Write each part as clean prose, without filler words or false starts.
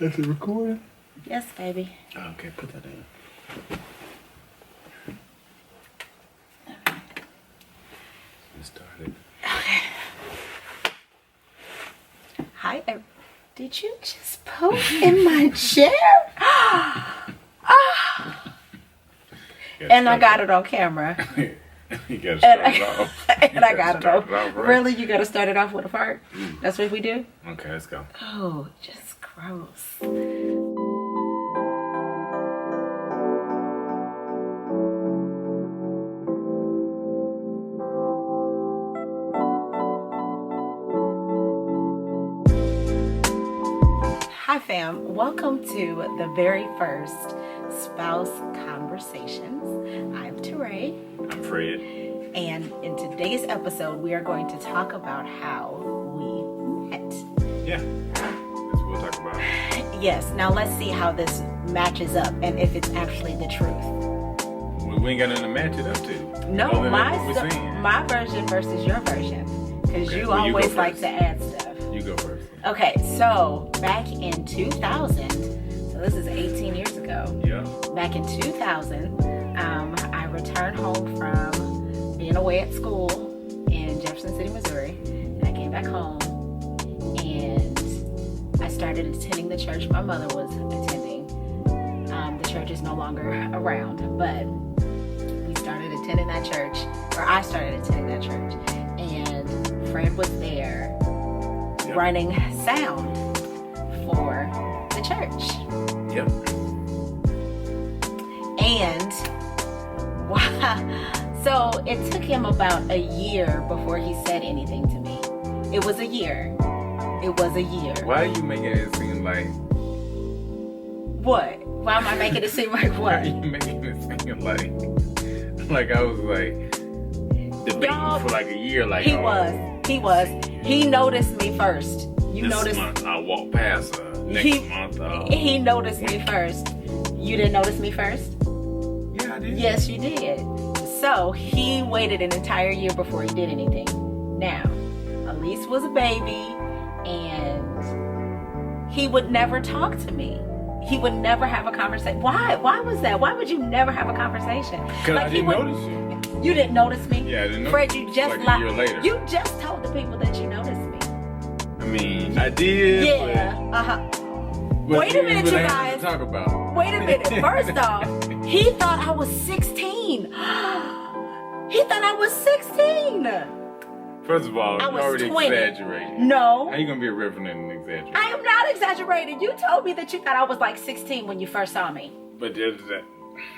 Is it recording? Yes, baby. Okay, put that in. It started. Hi. Did you just poop in my chair? And I got it on camera. You gotta start it off. And I got it off. Right? Really? You gotta start it off with a fart? That's what we do? Okay, let's go. Oh, just gross. Hi fam, welcome to the very first Spouse Conversations. I'm Teray. I'm Fred. And in today's episode, we are going to talk about how we met. Yeah, that's what we'll talk about. Yes, now let's see how this matches up and if it's actually the truth. We ain't got nothing to match it up to. No, Other than what we're saying. my version versus your version. Because Okay, you well, you go always like first. to add stuff. You go first. Okay, so back in 2000, so this is 18 years ago. Yeah. Back in 2000, I returned home from being away at school in Jefferson City, Missouri. And I came back home and I started attending the church my mother was attending. The church is no longer around, but we started attending that church, or I started attending that church. And Fred was there running sound for the church. Yep. And wow, so it took him about a year before he said anything to me. It was a year. It was a year. Why are you making it seem like? What? Why am I making it seem like Why are what? you making it seem like I was like debating Y'all, for like a year? Like He was. He noticed me first. You this noticed. month I walk past her. Next month. He noticed me first. You didn't notice me first? Yeah, I did. Yes, you did. So he waited an entire year before he did anything. Now, Elise was a baby, and he would never talk to me. He would never have a conversation. Why? Why was that? Why would you never have a conversation? Because I didn't notice you. You didn't notice me? Yeah, I didn't notice Fred, you. you just Like a year later. You just told the people that you noticed me. I mean, I did. Yeah. But Wait a minute, but you I had guys. to talk about. Wait a minute. First off, he thought I was 16. He thought I was 16. First of all, I you was already 20. exaggerated. No. How you gonna be a reverend and exaggerate? I am not exaggerating. You told me that you thought I was like 16 when you first saw me. But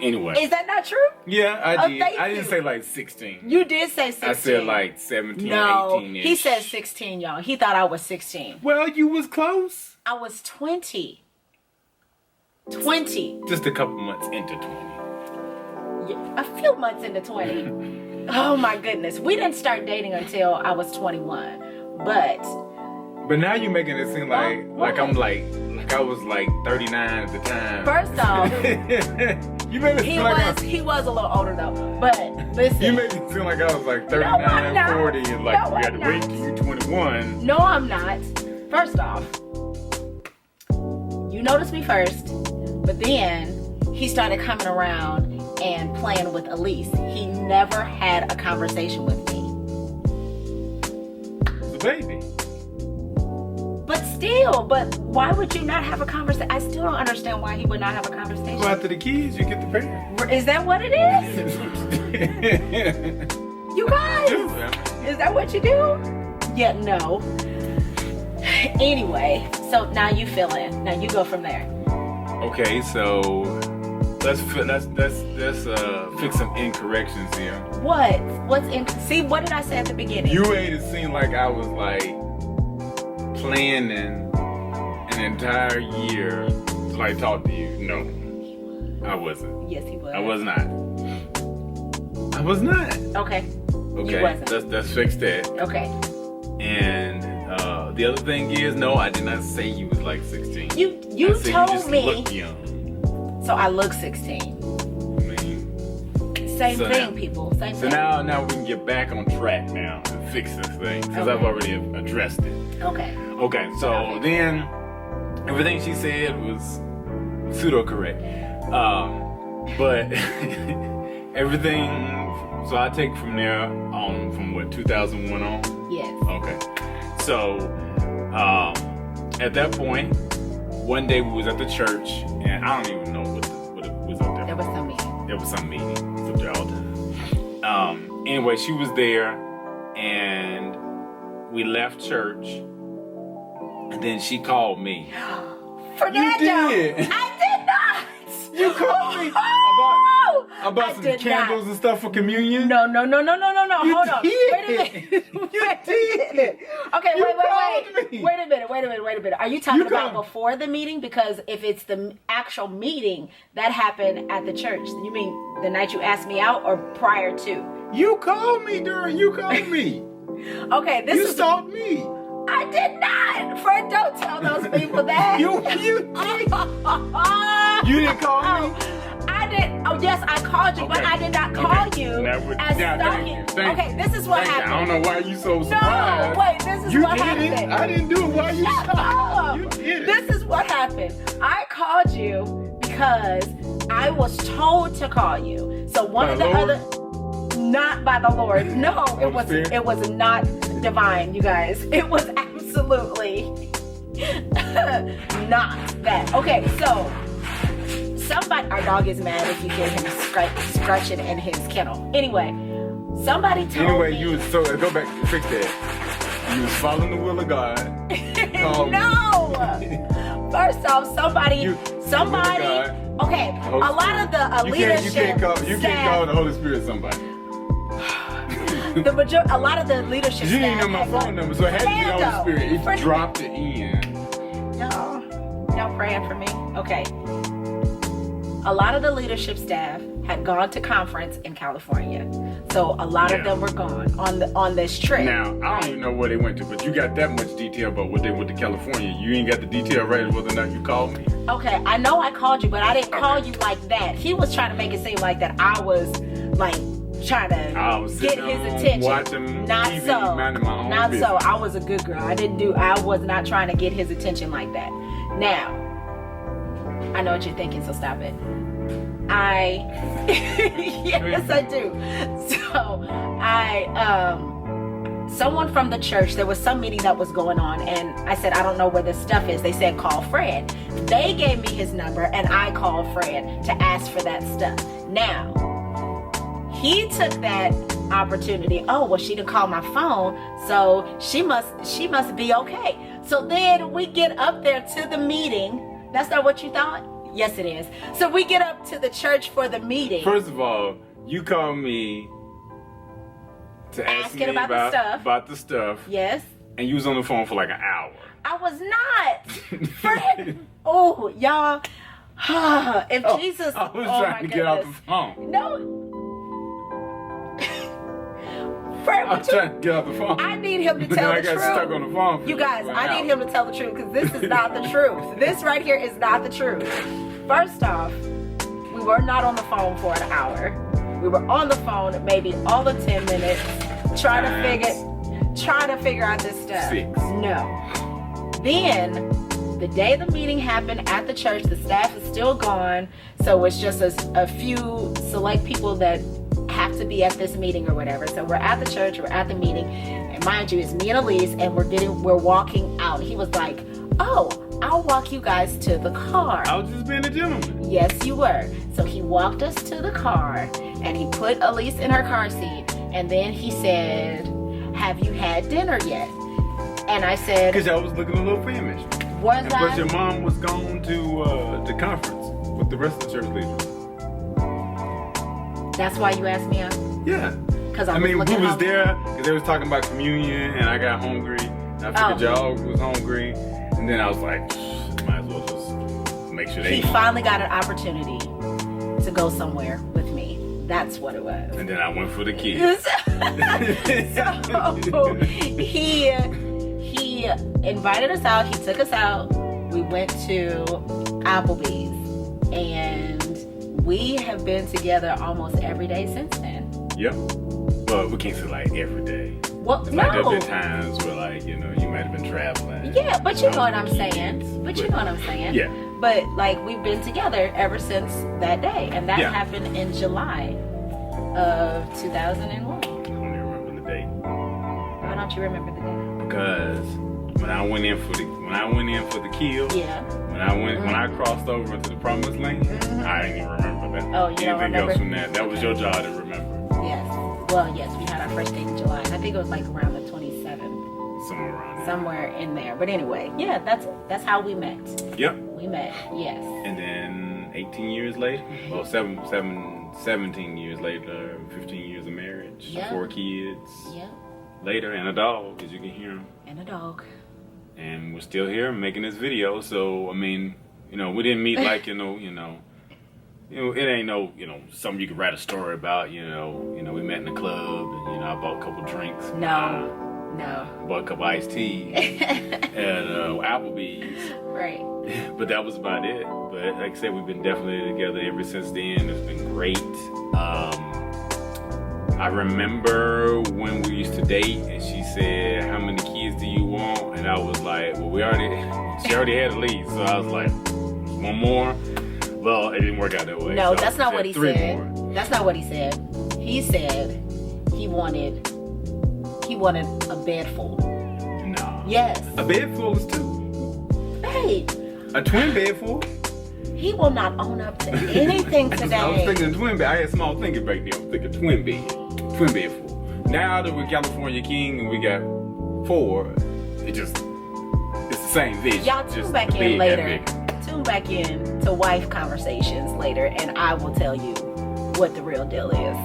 anyway. Is that not true? Yeah, I Oh, did. thank I you. didn't say like 16. You did say 16. I said like 17, No, 18-ish. he said 16, y'all. He thought I was 16. Well, you was close. I was 20. 20. Just a couple months into 20. A few months into 20. Oh my goodness. We didn't start dating until I was 21. But But now you're making it seem like What? I'm like I was like 39 at the time. first off, you made it seem like he was a little older though. But listen. you made it seem like I was like No, I'm 39, not. 40, and like No, we had to I'm wait not. till you 21. No, I'm not. First off, you noticed me first, but then he started coming around and playing with Elise. He never had a conversation with me. The baby. But why would you not have a conversation? I still don't understand why he would not have a conversation. Go after the kids, you get the parent. Is that what it is? You guys? Is that what you do? Yeah, no. Anyway, so now you fill in. Now you go from there. Okay, so let's fix some incorrections here. What? See, what did I say at the beginning? You made it seem like I was like planning an entire year to like talk to you. No, I wasn't. Yes, he was. I was not. I was not. Okay. Okay, You wasn't. let's fix that. Okay. And the other thing is, no, I did not say you was like 16. You I said told you just me. look young. So I look 16. I mean, Same So thing, now- people. Same so thing. now we can get back on track now and fix this thing because I've Okay. already addressed it. Okay. Okay, so Okay. then everything she said was pseudo correct. But everything. So I take from there from what 2001 on. Yes. Okay. So at that point, one day we was at the church, and I don't even know what it was up there. There was some meeting. There was some meeting. It's up there all the time. Anyway, she was there, and we left church, and then she called me. Fernando, You did. I did not. You called me about some candles and stuff for communion. No. Hold on. did. Wait a minute. Okay, wait a minute. Are you talking about before the meeting? Because if it's the actual meeting that happened at the church, you mean the night you asked me out or prior to? You called me. Okay, You stalked me. I did not. Fred, don't tell those people that. You did. You didn't call me. I did. Oh yes, I called you, but I did not call you as stalking. Thank you. This is what happened. I don't know why you so surprised. No, wait. This is You what did happened. it. I didn't do it. Why you Shut stopped? up. You did it. This is what happened. I called you because I was told to call you. So one By of the the Lord? other. Not by the Lord. No, it was. Spirit? It was not divine, you guys. It was absolutely not that. Okay, so somebody. Our dog is mad if you hear him scratching in his kennel. Anyway, somebody told me. you was so go back and fix that. You was following the will of God. No. First off, somebody. God. Okay, a lot of the leadership. You can't call the Holy Spirit somebody. A lot of the leadership. You didn't know my phone number, so it had to be the Holy Spirit. It dropped it in. Y'all praying for me? Okay. A lot of the leadership staff had gone to conference in California, so a lot of them were gone on this trip. Now I don't even know where they went to, but you got that much detail about what they went to California. You ain't got the detail right as whether or not you called me. Okay, I know I called you, but I didn't call you like that. He was trying to make it seem like that I was like trying to get his attention. Watching not TV, so. minding my own Not business. so. I was a good girl. I was not trying to get his attention like that. Now, I know what you're thinking, so stop it. Yes, I do. So someone from the church, there was some meeting that was going on, and I said, I don't know where this stuff is. They said, call Fred. They gave me his number, and I called Fred to ask for that stuff. Now, he took that opportunity. Oh, well, she didn't call my phone, so she must be okay. So then we get up there to the meeting. That's not what you thought? Yes, it is. So we get up to the church for the meeting. First of all, you called me to ask me about the stuff. Yes. And you was on the phone for like an hour. I was not. Fred. Oh, y'all. If Jesus. I was trying to get off the phone. No. Fred, I was trying to get off the phone. I need him to tell the truth. I got stuck on the phone. You guys, I need him to tell the truth because this is not the truth. This right here is not the truth. First off, we were not on the phone for an hour. We were on the phone maybe all the 10 minutes trying to figure out this stuff. 6. No. Then the day the meeting happened at the church, the staff is still gone, so it's just a few select people that have to be at this meeting or whatever. So we're at the church, we're at the meeting, and mind you, it's me and Elise, and we're walking out. He was like, oh, I'll walk you guys to the car. I was just being a gentleman. Yes, you were. So he walked us to the car, and he put Elise in her car seat, and then he said, have you had dinner yet? And I said, because y'all was looking a little famished. Was and plus your mom was gone to the conference with the rest of the church leaders. That's why you asked me out? Yeah. Because I mean, we was there because they was talking about communion, and I got hungry. And I figured y'all was hungry, and then I was like, might as well just make sure they. He finally got an opportunity to go somewhere with me. That's what it was. And then I went for the kids. So he invited us out. He took us out. We went to Applebee's, and we have been together almost every day since then. Yep. Well, we can't say like every day. Well, It's like there no. have been times where, like, you know, you might have been traveling. Yeah, but you know what I I'm was saying. kids, But you know what I'm saying. Yeah. But like we've been together ever since that day, and that Yeah. happened in July of 2001. I don't even remember the date. Why don't you remember the day? Because when I went in for the kill, Yeah. when I crossed over into the promised land, I didn't even remember that. Oh, you don't Anything remember? else from that? That was your job to remember. Yes. Well, yes, we had our first date in July. I think it was like around the 27th, Somewhere around there. somewhere in there. But anyway, yeah, that's how we met. Yep. We met. Yes. And then 18 years later, well, 17 years later, 15 years of marriage, Yeah. 4 kids Yeah. later, and a dog, as you can hear him. And a dog. And we're still here making this video. So, I mean, you know, we didn't meet like, it ain't no, something you could write a story about, we met in the club and, I bought a couple drinks. No. Bought a couple iced tea at Applebee's. Right. But that was about it. But like I said, we've been definitely together ever since then. It's been great. I remember when we used to date and she said, "How many kids do you want?" And I was like, well, she already had a lead. So I was like, one more? Well, it didn't work out that way. No, So that's not I what he said 3 said. more. That's not what he said. He said he wanted a bed full. No. Yes. A bed full is 2. Babe, A twin bed full? he will not own up to anything today. I was thinking twin bed. I had small thinking back then. I was thinking twin bed. Twin bed full. Now that we're California King and we got 4, it's the same vision. Y'all just tune back the in bed got later. bigger. Tune back in to wife conversations later, and I will tell you what the real deal is.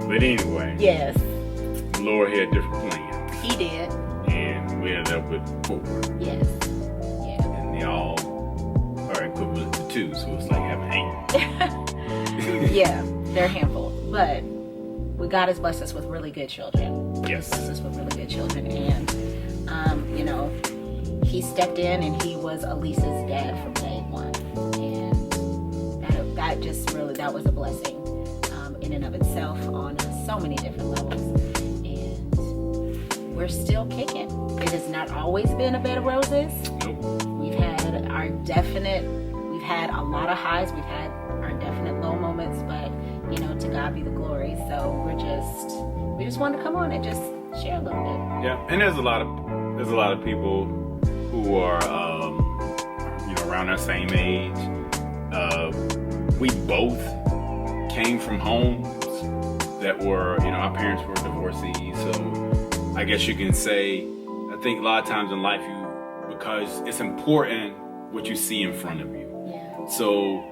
But anyway, Yes, the Lord had different plans. he did. And we ended up with 4. Yes. Yeah. And they all are equivalent to 2, so it's like having 8. Yeah, they're a handful, but God has blessed us with really good children. Yes. Blessed us with really good children, and he stepped in and he was Elisa's dad from day one, and that was a blessing in and of itself on so many different levels. And we're still kicking. It has not always been a bed of roses. Nope. We've had a lot of highs, we've had our definite low moments, but to God be the glory. So we just wanted to come on and just share a little bit. Yeah, and there's a lot of people who are around our same age. We both came from homes that were, our parents were divorcees, so I guess you can say, I think a lot of times in life because it's important what you see in front of you. Yeah. So,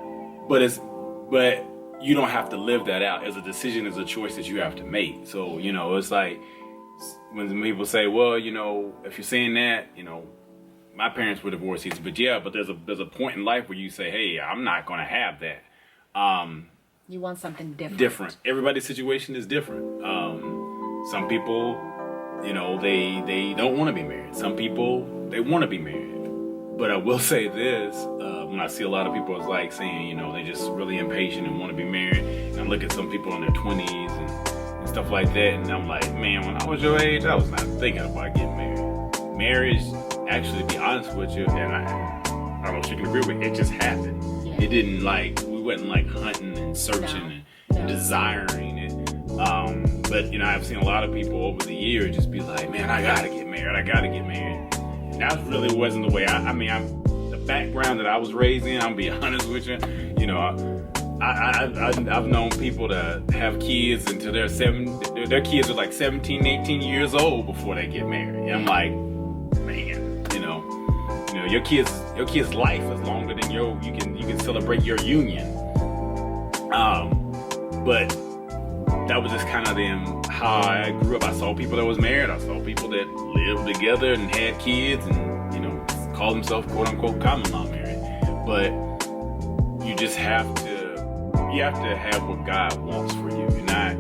but you don't have to live that out. As a decision, as a choice that you have to make. So, it's like when people say, well, if you're saying that, my parents were divorcees, but there's a point in life where you say, hey, I'm not going to have that. You want something Different. Everybody's situation is different. Some people, they don't want to be married. Some people, they want to be married. But I will say this, when I see a lot of people, it's like saying, they're just really impatient and want to be married. And I look at some people in their 20s and stuff like that, and I'm like, man, when I was your age, I was not thinking about getting married. Marriage, actually, to be honest with you, and I don't know if you can agree with it just happened. Yeah. It didn't we wasn't hunting and searching and desiring it. But I've seen a lot of people over the years just be like, man, I gotta get married. And that really wasn't the way the background that I was raised in, I'm gonna be honest with you. I've known people to have kids until their kids are like 17, 18 years old before they get married. And I'm like, man, your kid's life is longer than you can celebrate your union. But that was just kind of how I grew up. I saw people that was married. I saw people that lived together and had kids and, call themselves quote unquote common law married. But you just have to have what God wants for you.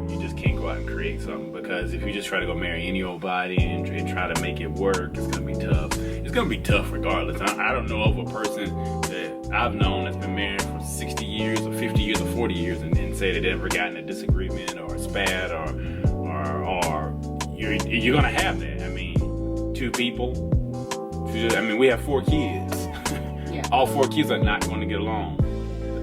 You just can't go out and create something, because if you just try to go marry any old body and try to make it work, it's going to be tough. It's going to be tough regardless. I don't know of a person that I've known that's been married for 60 years or 50 years or 40 years and say they never gotten a disagreement or a spat or you're gonna have that. I mean, two people. I mean, we have 4 kids. Yeah. All 4 kids are not going to get along.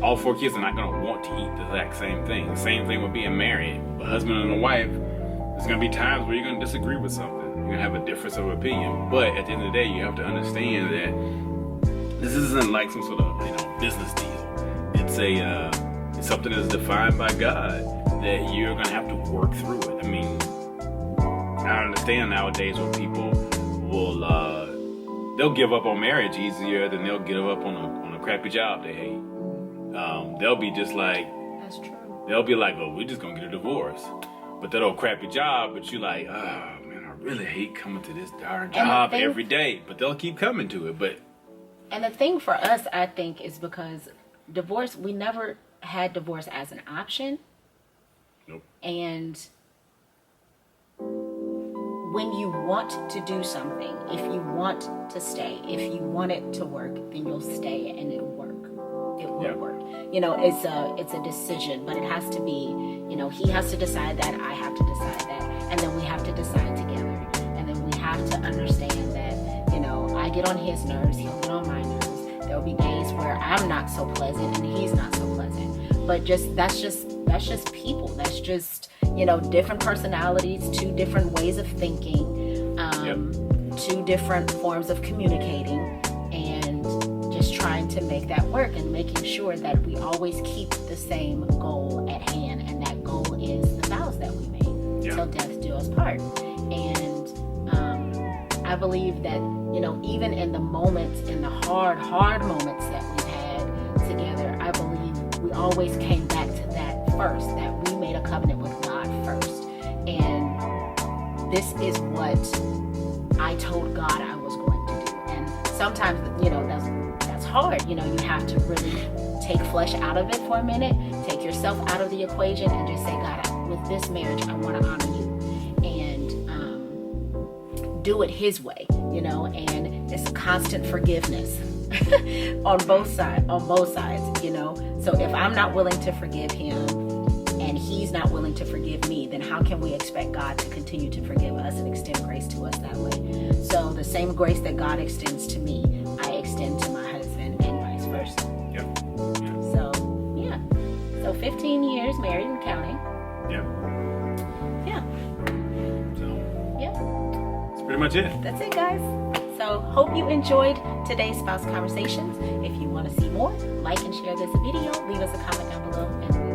All 4 kids are not going to want to eat the exact same thing. Same thing with being married. A husband and a wife, there's going to be times where you're going to disagree with something. You're going to have a difference of opinion. But at the end of the day, you have to understand that this isn't like some sort of business deal. It's it's something that's defined by God that you're going to have to work through it. I mean, I understand nowadays when people will they'll give up on marriage easier than they'll give up on a crappy job they hate. They'll be just like, That's true. they'll be like, oh, we're just gonna get a divorce. But that old crappy job, but you like, oh man, I really hate coming to this darn job every day. But they'll keep coming to it. And the thing for us, I think, is because divorce, we never had divorce as an option. Nope. And when you want to do something, if you want to stay, if you want it to work, then you'll stay and it'll work. It will work. It's a decision, but it has to be, he has to decide that, I have to decide that, and then we have to decide together. And then we have to understand that, I get on his nerves, he'll get on my nerves. There'll be days where I'm not so pleasant and he's not so pleasant. But that's just people. That's just, different personalities, 2 different ways of thinking, 2 different forms of communicating, and just trying to make that work and making sure that we always keep the same goal at hand. And that goal is the vows that we made till death do us part. And I believe that, even in the moments, in the hard moments that we've had together, I believe we always came back to that first, that we made a covenant with God first. And this is what I told God I was going to do. And sometimes, that's hard. You have to really take flesh out of it for a minute, take yourself out of the equation, and just say, God, with this marriage, I want to honor you. And do it his way, and it's a constant forgiveness on both sides, So if I'm not willing to forgive him and he's not willing to forgive me, then how can we expect God to continue to forgive us and extend grace to us that way? So the same grace that God extends to me, I extend to my husband, and vice versa. Yeah. So 15 years married and counting. Yeah. So Yeah. that's pretty much it. That's it, guys. So hope you enjoyed today's Spouse Conversations. If you want to see more, like and share this video, leave us a comment down below, and